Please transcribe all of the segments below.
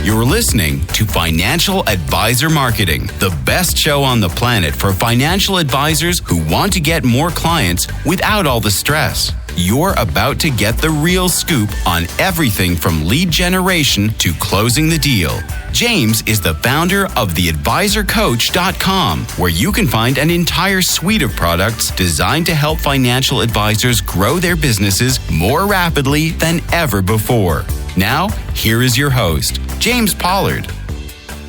You're listening to Financial Advisor Marketing, the best show on the planet for financial advisors who want to get more clients without all the stress. You're about to get the real scoop on everything from lead generation to closing the deal. James is the founder of theadvisorcoach.com, where you can find an entire suite of products designed to help financial advisors grow their businesses more rapidly than ever before. Now, here is your host, James Pollard.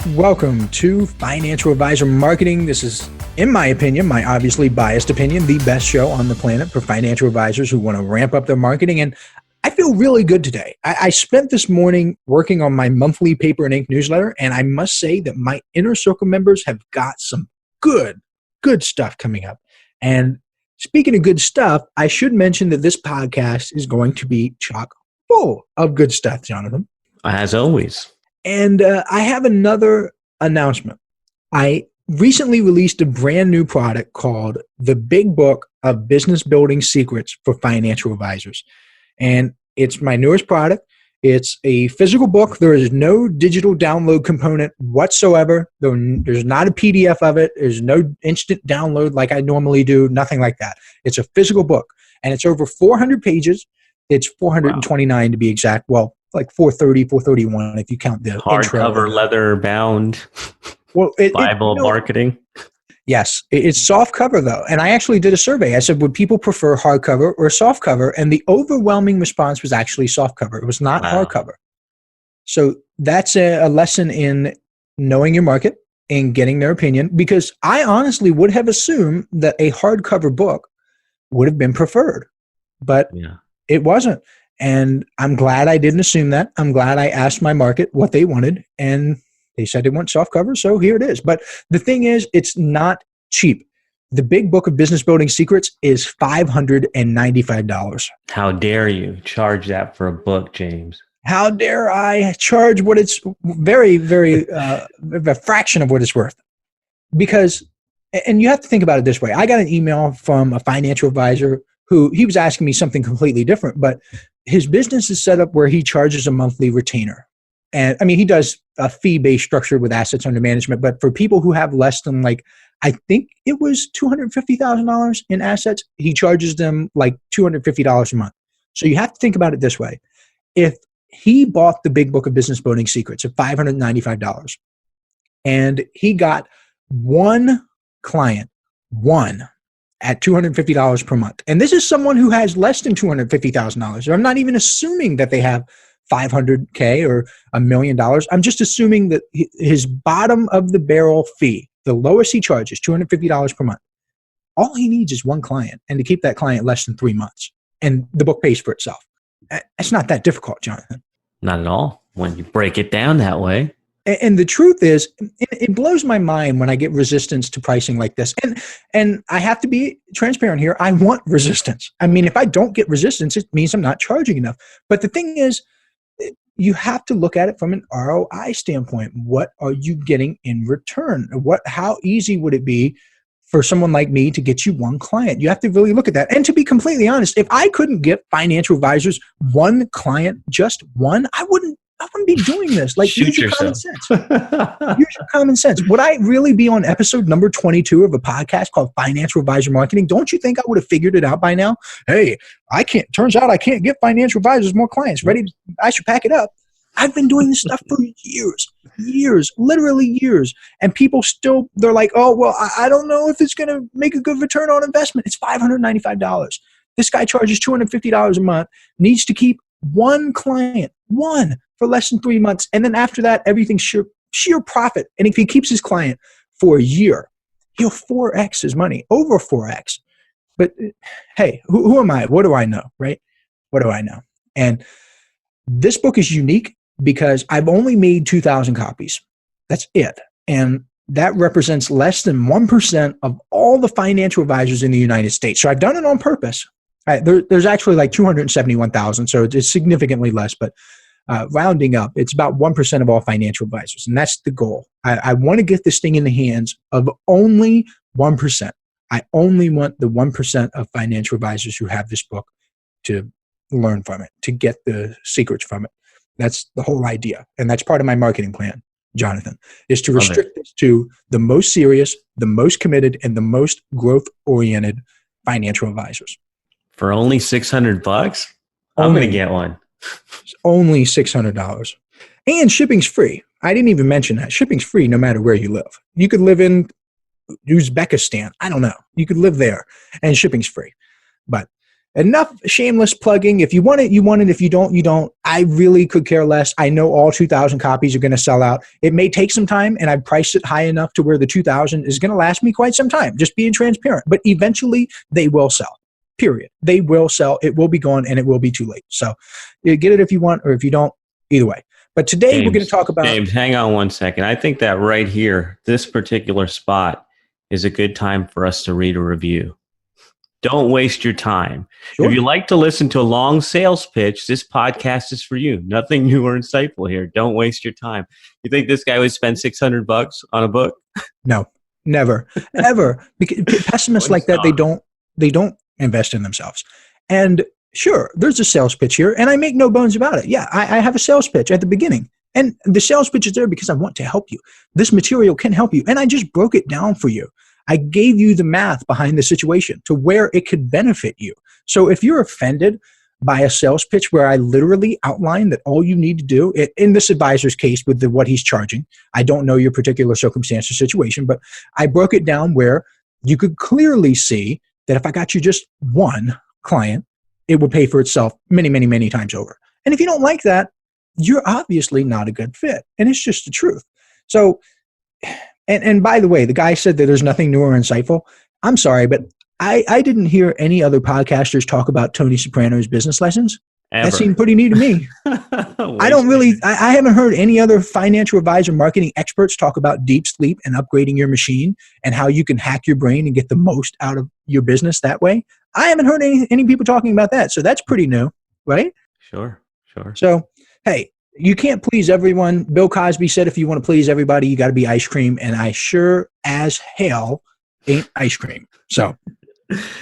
Welcome to Financial Advisor Marketing. This is, in my opinion, my obviously biased opinion, the best show on the planet for financial advisors who want to ramp up their marketing. And I feel really good today. I spent this morning working on my monthly paper and ink newsletter, and I must say that my inner circle members have got some good stuff coming up. And speaking of good stuff, I should mention that this podcast is going to be chock full of good stuff, Jonathan. As always. And I have another announcement. I recently released a brand new product called The Big Book of Business Building Secrets for Financial Advisors. And it's my newest product. It's a physical book. There is no digital download component whatsoever. There's not a PDF of it. There's no instant download like I normally do, nothing like that. It's a physical book, and it's over 400 pages. It's 429 to be exact. Well, like 430, 431 if you count the hardcover, leather bound. Well, Bible marketing. Yes, it's soft cover though. And I actually did a survey. I said, would people prefer hardcover or soft cover? And the overwhelming response was actually soft cover. It was not hardcover. So that's a lesson in knowing your market and getting their opinion, because I honestly would have assumed that a hardcover book would have been preferred, but it wasn't. And I'm glad I didn't assume that. I'm glad I asked my market what they wanted, and they said they want soft cover, so here it is. But the thing is, it's not cheap. The Big Book of Business Building Secrets is $595. How dare you charge that for a book, James? How dare I charge what it's a fraction of what it's worth? Because, and you have to think about it this way. I got an email from a financial advisor who he was asking me something completely different, but his business is set up where he charges a monthly retainer. And I mean, he does a fee-based structure with assets under management, but for people who have less than I think it was $250,000 in assets, he charges them like $250 a month. So you have to think about it this way. If he bought the Big Book of Business Building Secrets at $595 and he got one client, at $250 per month. And this is someone who has less than $250,000. I'm not even assuming that they have $500K or $1 million. I'm just assuming that his bottom of the barrel fee, the lowest he charges, $250 per month. All he needs is one client, and to keep that client less than 3 months. And the book pays for itself. It's not that difficult, Jonathan. Not at all, when you break it down that way. And the truth is, it blows my mind when I get resistance to pricing like this. And I have to be transparent here. I want resistance. I mean, if I don't get resistance, it means I'm not charging enough. But the thing is, you have to look at it from an ROI standpoint. What are you getting in return? How easy would it be for someone like me to get you one client? You have to really look at that. And to be completely honest, if I couldn't get financial advisors one client, just one, I wouldn't be doing this. Use your common sense. Use your common sense. Would I really be on episode number 22 of a podcast called Financial Advisor Marketing? Don't you think I would have figured it out by now? Hey, turns out I can't get financial advisors more clients. I should pack it up. I've been doing this stuff for years, literally years. And people still, they're like, oh, well, I don't know if it's going to make a good return on investment. It's $595. This guy charges $250 a month, needs to keep one client, for less than 3 months. And then after that, everything's sheer profit. And if he keeps his client for a year, he'll 4X his money, over 4X. But hey, who am I? What do I know, right? What do I know? And this book is unique because I've only made 2,000 copies. That's it. And that represents less than 1% of all the financial advisors in the United States. So I've done it on purpose. There's actually like 271,000, so it's significantly less, but rounding up, it's about 1% of all financial advisors, and that's the goal. I want to get this thing in the hands of only 1%. I only want the 1% of financial advisors who have this book to learn from it, to get the secrets from it. That's the whole idea. And that's part of my marketing plan, Jonathan, is to Love restrict this to the most serious, the most committed, and the most growth-oriented financial advisors. For only $600, I'm going to get one. Only $600. And shipping's free. I didn't even mention that. Shipping's free no matter where you live. You could live in Uzbekistan. I don't know. You could live there and shipping's free. But enough shameless plugging. If you want it, you want it. If you don't, you don't. I really could care less. I know all 2,000 copies are going to sell out. It may take some time, and I've priced it high enough to where the 2,000 is going to last me quite some time, just being transparent. But eventually, they will sell. Period. They will sell. It will be gone, and it will be too late. So get it if you want, or if you don't, either way. But today, we're going to talk about... James, hang on one second. I think that right here, this particular spot is a good time for us to read a review. Don't waste your time. Sure. If you like to listen to a long sales pitch, this podcast is for you. Nothing new or insightful here. Don't waste your time. You think this guy would spend $600 on a book? No, never, ever. Because pessimists like that, they don't invest in themselves. And sure, there's a sales pitch here, and I make no bones about it. Yeah, I have a sales pitch at the beginning. And the sales pitch is there because I want to help you. This material can help you. And I just broke it down for you. I gave you the math behind the situation to where it could benefit you. So if you're offended by a sales pitch where I literally outline that all you need to do, in this advisor's case with what he's charging, I don't know your particular circumstance or situation, but I broke it down where you could clearly see that if I got you just one client, it would pay for itself many, many, many times over. And if you don't like that, you're obviously not a good fit. And it's just the truth. So, and by the way, the guy said that there's nothing new or insightful. I'm sorry, but I didn't hear any other podcasters talk about Tony Soprano's business lessons. Ever. That seemed pretty new to me. I haven't heard any other financial advisor marketing experts talk about deep sleep and upgrading your machine and how you can hack your brain and get the most out of your business that way. I haven't heard any people talking about that. So that's pretty new, right? Sure. So, hey, you can't please everyone. Bill Cosby said if you want to please everybody, you got to be ice cream. And I sure as hell ain't ice cream. So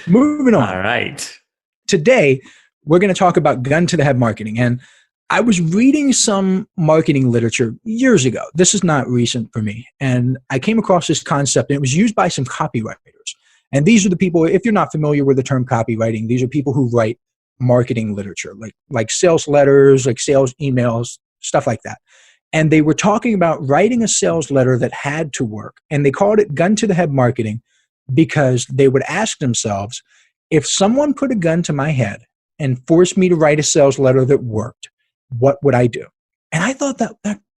moving on. All right. Today, we're going to talk about gun to the head marketing. And I was reading some marketing literature years ago. This is not recent for me. And I came across this concept, and it was used by some copywriters. And these are the people, if you're not familiar with the term copywriting, these are people who write marketing literature, like sales letters, like sales emails, stuff like that. And they were talking about writing a sales letter that had to work. And they called it gun to the head marketing because they would ask themselves, if someone put a gun to my head and forced me to write a sales letter that worked, what would I do? And I thought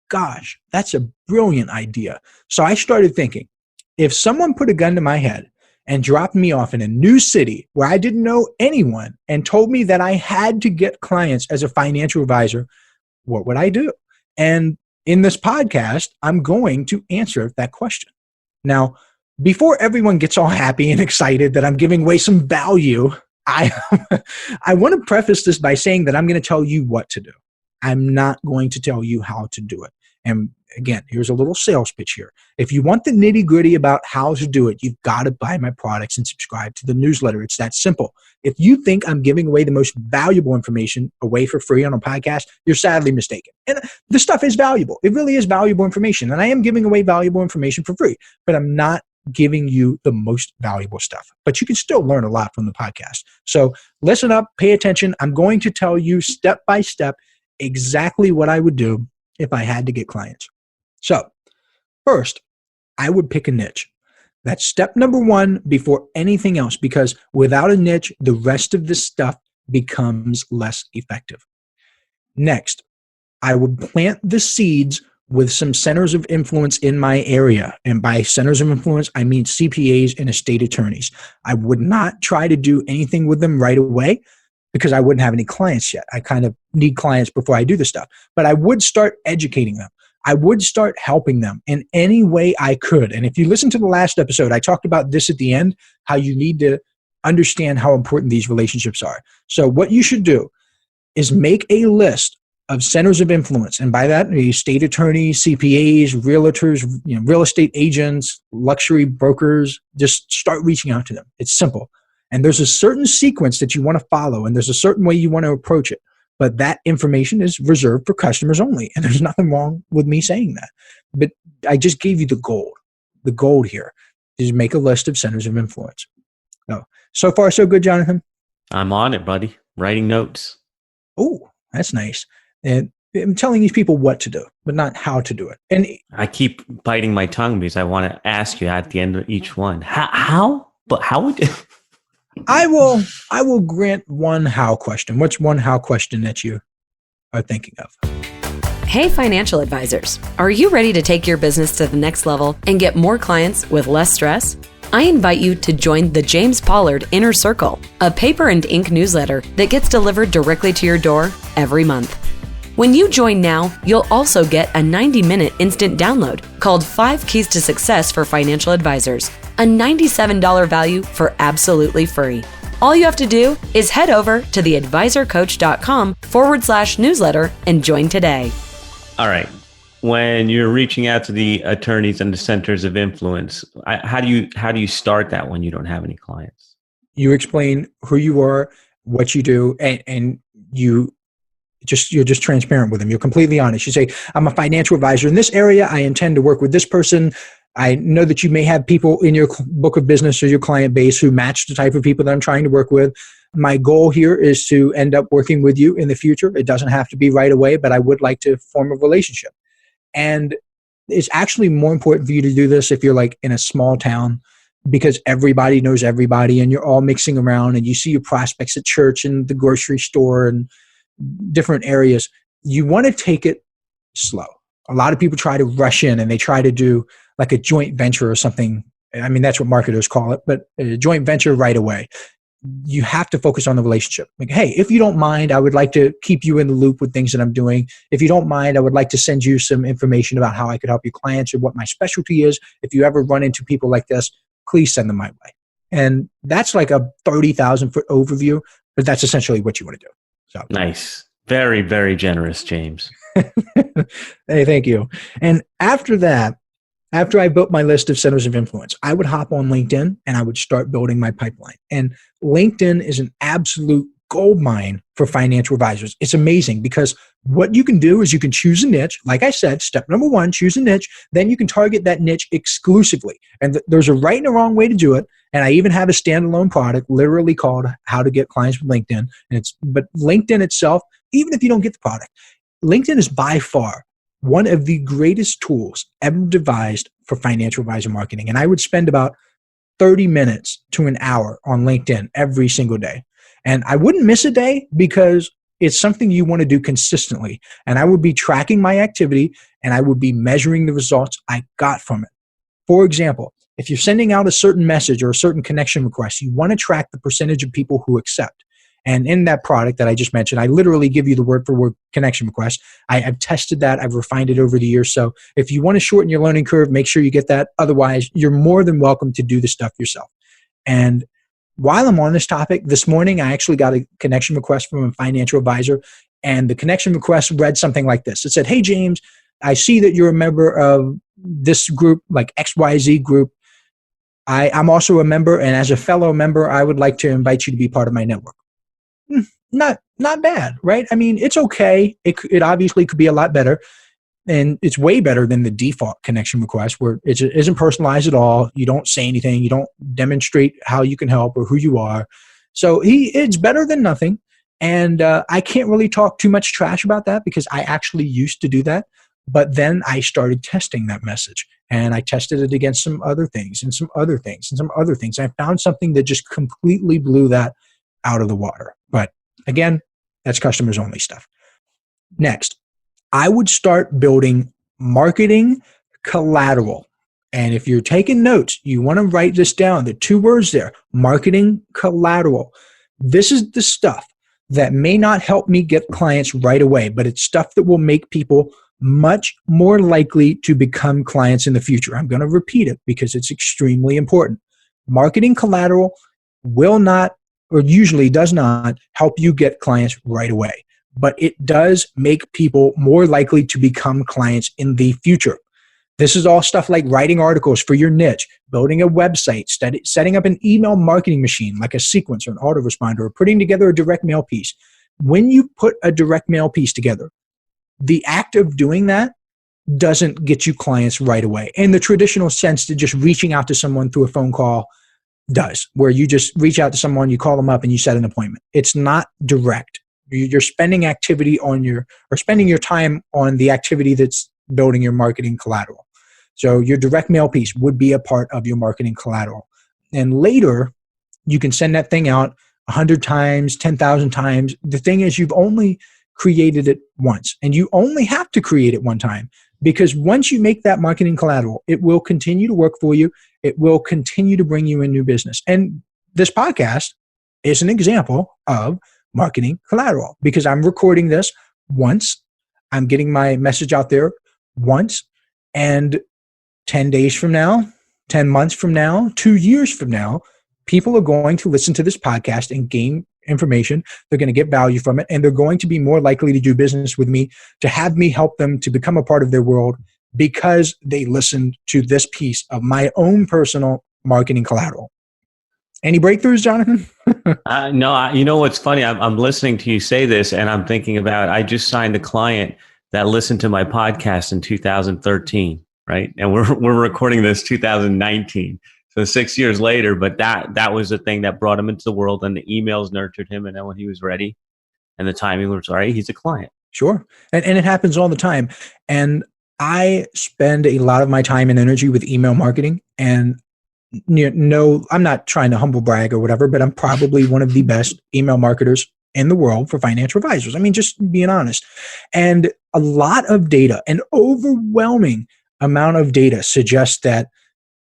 gosh, that's a brilliant idea. So I started thinking, if someone put a gun to my head and dropped me off in a new city where I didn't know anyone and told me that I had to get clients as a financial advisor, what would I do? And in this podcast, I'm going to answer that question. Now, before everyone gets all happy and excited that I'm giving away some value, I want to preface this by saying that I'm going to tell you what to do. I'm not going to tell you how to do it. And again, here's a little sales pitch here. If you want the nitty-gritty about how to do it, you've got to buy my products and subscribe to the newsletter. It's that simple. If you think I'm giving away the most valuable information away for free on a podcast, you're sadly mistaken. And this stuff is valuable. It really is valuable information. And I am giving away valuable information for free, but I'm not giving you the most valuable stuff. But you can still learn a lot from the podcast. So listen up, pay attention. I'm going to tell you step by step exactly what I would do if I had to get clients. So first, I would pick a niche. That's step number one before anything else, because without a niche, the rest of this stuff becomes less effective. Next, I would plant the seeds with some centers of influence in my area. And by centers of influence, I mean CPAs and estate attorneys. I would not try to do anything with them right away because I wouldn't have any clients yet. I kind of need clients before I do this stuff. But I would start educating them. I would start helping them in any way I could. And if you listen to the last episode, I talked about this at the end, how you need to understand how important these relationships are. So what you should do is make a list of centers of influence. And by that, estate attorneys, CPAs, realtors, real estate agents, luxury brokers, just start reaching out to them. It's simple. And there's a certain sequence that you want to follow, and there's a certain way you want to approach it. but that information is reserved for customers only. And there's nothing wrong with me saying that. But I just gave you the gold. The gold here is make a list of centers of influence. So far, so good, Jonathan? I'm on it, buddy. Writing notes. Oh, that's nice. And I'm telling these people what to do, but not how to do it. And I keep biting my tongue because I want to ask you at the end of each one. How? But how would you? I will grant one how question. What's one how question that you are thinking of? Hey, financial advisors. Are you ready to take your business to the next level and get more clients with less stress? I invite you to join the James Pollard Inner Circle, a paper and ink newsletter that gets delivered directly to your door every month. When you join now, you'll also get a 90-minute instant download called 5 Keys to Success for Financial Advisors, a $97 value for absolutely free. All you have to do is head over to theadvisorcoach.com/newsletter and join today. All right. When you're reaching out to the attorneys and the centers of influence, how do you start that when you don't have any clients? You explain who you are, what you do, and you're just transparent with them. You're completely honest. You say, I'm a financial advisor in this area. I intend to work with this person. I know that you may have people in your book of business or your client base who match the type of people that I'm trying to work with. My goal here is to end up working with you in the future. It doesn't have to be right away, but I would like to form a relationship. And it's actually more important for you to do this if you're like in a small town, because everybody knows everybody and you're all mixing around and you see your prospects at church and the grocery store and different areas. You want to take it slow. A lot of people try to rush in and they try to do like a joint venture or something. I mean, that's what marketers call it, but a joint venture right away. You have to focus on the relationship. Like, hey, if you don't mind, I would like to keep you in the loop with things that I'm doing. If you don't mind, I would like to send you some information about how I could help your clients or what my specialty is. If you ever run into people like this, please send them my way. And that's like a 30,000 foot overview, but that's essentially what you want to do. So nice. Very, very generous, James. Hey, thank you. And after that, after I built my list of centers of influence, I would hop on LinkedIn and I would start building my pipeline. And LinkedIn is an absolute gold mine for financial advisors. It's amazing because what you can do is you can choose a niche. Like I said, step number 1, choose a niche. Then you can target that niche exclusively. And there's a right and a wrong way to do it. And I even have a standalone product literally called How to Get Clients with LinkedIn. But LinkedIn itself, even if you don't get the product, LinkedIn is by far one of the greatest tools ever devised for financial advisor marketing. And I would spend about 30 minutes to an hour on LinkedIn every single day. And I wouldn't miss a day because it's something you want to do consistently. And I would be tracking my activity and I would be measuring the results I got from it. For example, if you're sending out a certain message or a certain connection request, you want to track the percentage of people who accept. And in that product that I just mentioned, I literally give you the word for word connection request. I've tested that. I've refined it over the years. So if you want to shorten your learning curve, make sure you get that. Otherwise, you're more than welcome to do the stuff yourself. And while I'm on this topic, this morning, I actually got a connection request from a financial advisor. And the connection request read something like this. It said, hey, James, I see that you're a member of this group, like XYZ group. I'm also a member. And as a fellow member, I would like to invite you to be part of my network. Not bad, right? I mean, it's okay. It obviously could be a lot better. And it's way better than the default connection request where it isn't personalized at all. You don't say anything. You don't demonstrate how you can help or who you are. So it's better than nothing. And I can't really talk too much trash about that because I actually used to do that. But then I started testing that message and I tested it against some other things and some other things and some other things. I found something that just completely blew that out of the water. But again, that's customers only stuff. Next, I would start building marketing collateral. And if you're taking notes, you want to write this down. The 2 words there, marketing collateral. This is the stuff that may not help me get clients right away, but it's stuff that will make people much more likely to become clients in the future. I'm going to repeat it because it's extremely important. Marketing collateral will not, or usually does not, help you get clients right away. But it does make people more likely to become clients in the future. This is all stuff like writing articles for your niche, building a website, setting up an email marketing machine like a sequencer, an autoresponder, or putting together a direct mail piece. When you put a direct mail piece together, the act of doing that doesn't get you clients right away. In the traditional sense, to just reaching out to someone through a phone call does, where you just reach out to someone, you call them up and you set an appointment. It's not direct. You're spending spending your time on the activity that's building your marketing collateral. So your direct mail piece would be a part of your marketing collateral. And later, you can send that thing out 100 times, 10,000 times. The thing is, you've only created it once, and you only have to create it one time, because once you make that marketing collateral, it will continue to work for you. It will continue to bring you in new business. And this podcast is an example of marketing collateral, because I'm recording this once, I'm getting my message out there once, and 10 days from now, 10 months from now, 2 years from now, people are going to listen to this podcast and gain information. They're going to get value from it, and they're going to be more likely to do business with me, to have me help them to become a part of their world, because they listened to this piece of my own personal marketing collateral. Any breakthroughs, Jonathan? No, you know what's funny? I'm listening to you say this, and I'm thinking about, I just signed a client that listened to my podcast in 2013, right? And we're recording this 2019. So 6 years later, but that was the thing that brought him into the world, and the emails nurtured him. And then when he was ready and the timing was right, he's a client. Sure. And it happens all the time. And I spend a lot of my time and energy with email marketing. And no, I'm not trying to humble brag or whatever, but I'm probably one of the best email marketers in the world for financial advisors. I mean, just being honest. And a lot of data, an overwhelming amount of data, suggests that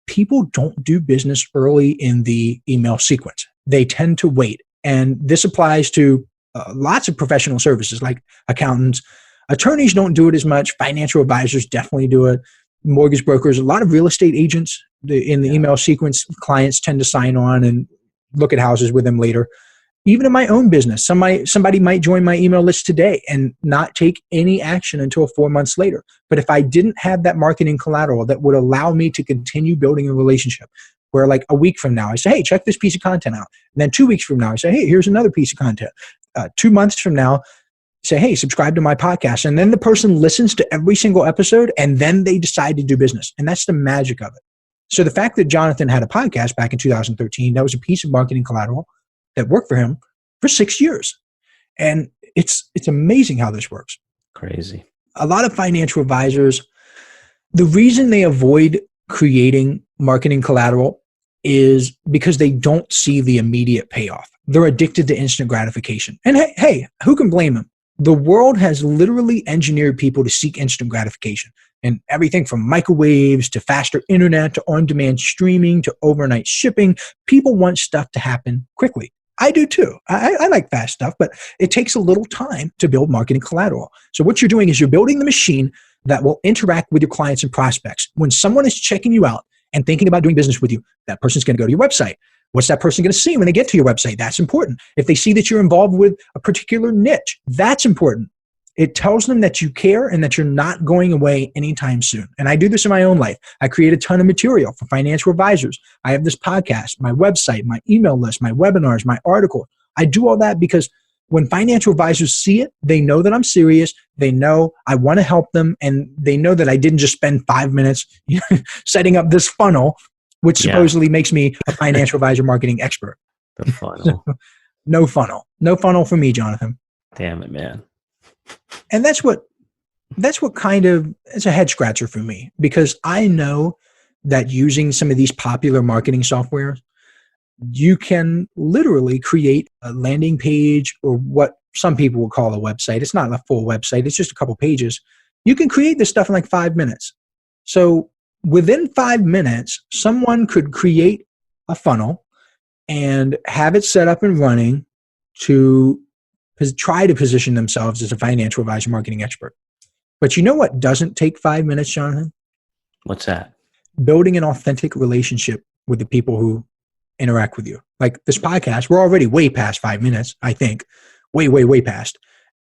people don't do business early in the email sequence. They tend to wait. And this applies to lots of professional services like accountants. Attorneys don't do it as much. Financial advisors definitely do it. Mortgage brokers, a lot of real estate agents in the email sequence, clients tend to sign on and look at houses with them later. Even in my own business, somebody might join my email list today and not take any action until 4 months later. But if I didn't have that marketing collateral that would allow me to continue building a relationship, where like a week from now, I say, hey, check this piece of content out. And then 2 weeks from now, I say, hey, here's another piece of content. 2 months from now, say, hey, subscribe to my podcast. And then the person listens to every single episode, and then they decide to do business. And that's the magic of it. So the fact that Jonathan had a podcast back in 2013, that was a piece of marketing collateral that worked for him for 6 years. And it's amazing how this works. Crazy. A lot of financial advisors, the reason they avoid creating marketing collateral is because they don't see the immediate payoff. They're addicted to instant gratification. And hey, who can blame them? The world has literally engineered people to seek instant gratification. And everything from microwaves to faster internet to on-demand streaming to overnight shipping, people want stuff to happen quickly. I do too. I like fast stuff, but it takes a little time to build marketing collateral. So what you're doing is you're building the machine that will interact with your clients and prospects. When someone is checking you out and thinking about doing business with you, that person's going to go to your website. What's that person going to see when they get to your website? That's important. If they see that you're involved with a particular niche, that's important. It tells them that you care and that you're not going away anytime soon. And I do this in my own life. I create a ton of material for financial advisors. I have this podcast, my website, my email list, my webinars, my article. I do all that because when financial advisors see it, they know that I'm serious. They know I want to help them. And they know that I didn't just spend 5 minutes setting up this funnel, which supposedly makes me a financial advisor marketing expert. The funnel. No funnel. No funnel for me, Jonathan. Damn it, man. And that's what kind of, it's a head scratcher for me, because I know that using some of these popular marketing softwares, you can literally create a landing page, or what some people will call a website. It's not a full website. It's just a couple pages. You can create this stuff in like 5 minutes. So within 5 minutes, someone could create a funnel and have it set up and running to try to position themselves as a financial advisor marketing expert. But you know what doesn't take 5 minutes, Jonathan? What's that? Building an authentic relationship with the people who interact with you. Like this podcast, we're already way past 5 minutes, I think. Way past.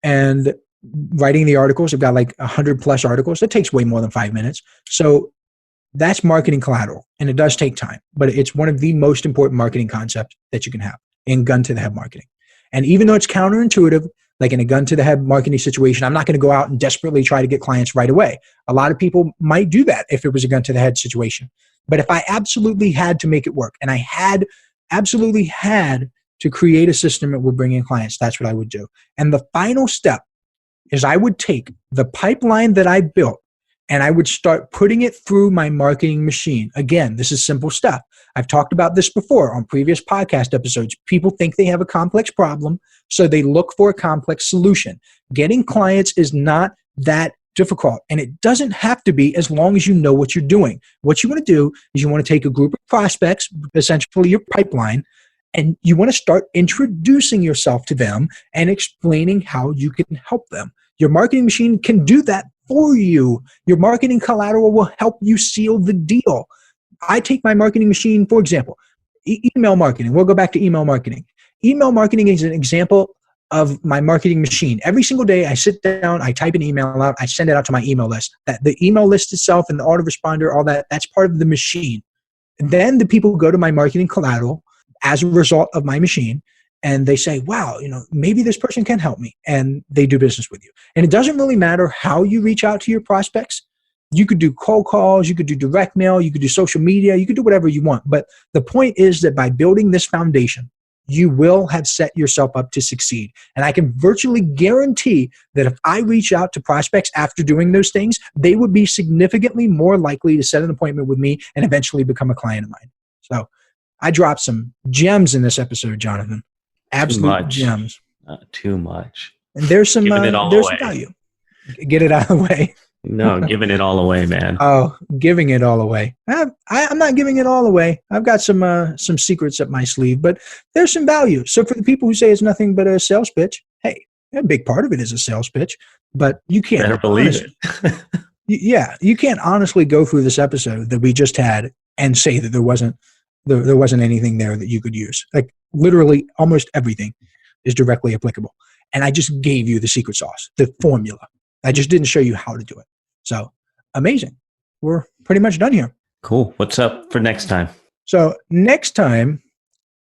And writing the articles, I've got like 100 plus articles. That takes way more than 5 minutes. So that's marketing collateral. And it does take time. But it's one of the most important marketing concepts that you can have in gun to the head marketing. And even though it's counterintuitive, like in a gun to the head marketing situation, I'm not going to go out and desperately try to get clients right away. A lot of people might do that if it was a gun to the head situation. But if I absolutely had to make it work, and I absolutely had to create a system that would bring in clients, that's what I would do. And the final step is I would take the pipeline that I built and I would start putting it through my marketing machine. Again, this is simple stuff. I've talked about this before on previous podcast episodes. People think they have a complex problem, so they look for a complex solution. Getting clients is not that difficult, and it doesn't have to be as long as you know what you're doing. What you want to do is you want to take a group of prospects, essentially your pipeline, and you want to start introducing yourself to them and explaining how you can help them. Your marketing machine can do that for you. Your marketing collateral will help you seal the deal. I take my marketing machine, for example, email marketing. We'll go back to email marketing. Email marketing is an example of my marketing machine. Every single day I sit down, I type an email out, I send it out to my email list. The email list itself and the autoresponder, all that, that's part of the machine. And then the people go to my marketing collateral as a result of my machine, and they say, wow, maybe this person can help me, and they do business with you. And it doesn't really matter how you reach out to your prospects. You could do cold calls, you could do direct mail, you could do social media, you could do whatever you want. But the point is that by building this foundation, you will have set yourself up to succeed. And I can virtually guarantee that if I reach out to prospects after doing those things, they would be significantly more likely to set an appointment with me and eventually become a client of mine. So I dropped some gems in this episode, Jonathan. Absolute gems. Too much. And there's some value. Get it out of the way. No, giving it all away, man. Oh, giving it all away. I'm not giving it all away. I've got some secrets up my sleeve, but there's some value. So for the people who say it's nothing but a sales pitch, hey, a big part of it is a sales pitch, but you can't. Better believe it. Yeah, you can't honestly go through this episode that we just had and say that there wasn't anything there that you could use. Like literally almost everything is directly applicable. And I just gave you the secret sauce, the formula. I just didn't show you how to do it. So amazing. We're pretty much done here. Cool. What's up for next time? So next time,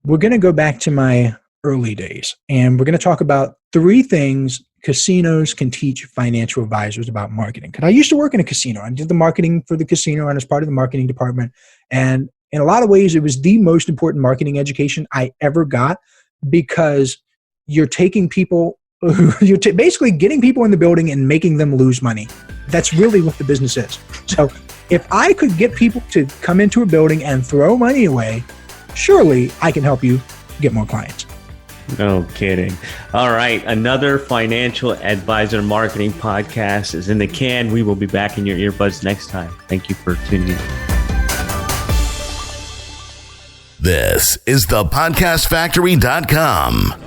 we're going to go back to my early days, and we're going to talk about 3 things casinos can teach financial advisors about marketing. Because I used to work in a casino. I did the marketing for the casino and as part of the marketing department. And in a lot of ways, it was the most important marketing education I ever got, because you're taking people, you're basically getting people in the building and making them lose money. That's really what the business is. So if I could get people to come into a building and throw money away, surely I can help you get more clients. No kidding. All right. Another financial advisor marketing podcast is in the can. We will be back in your earbuds next time. Thank you for tuning in. This is thepodcastfactory.com.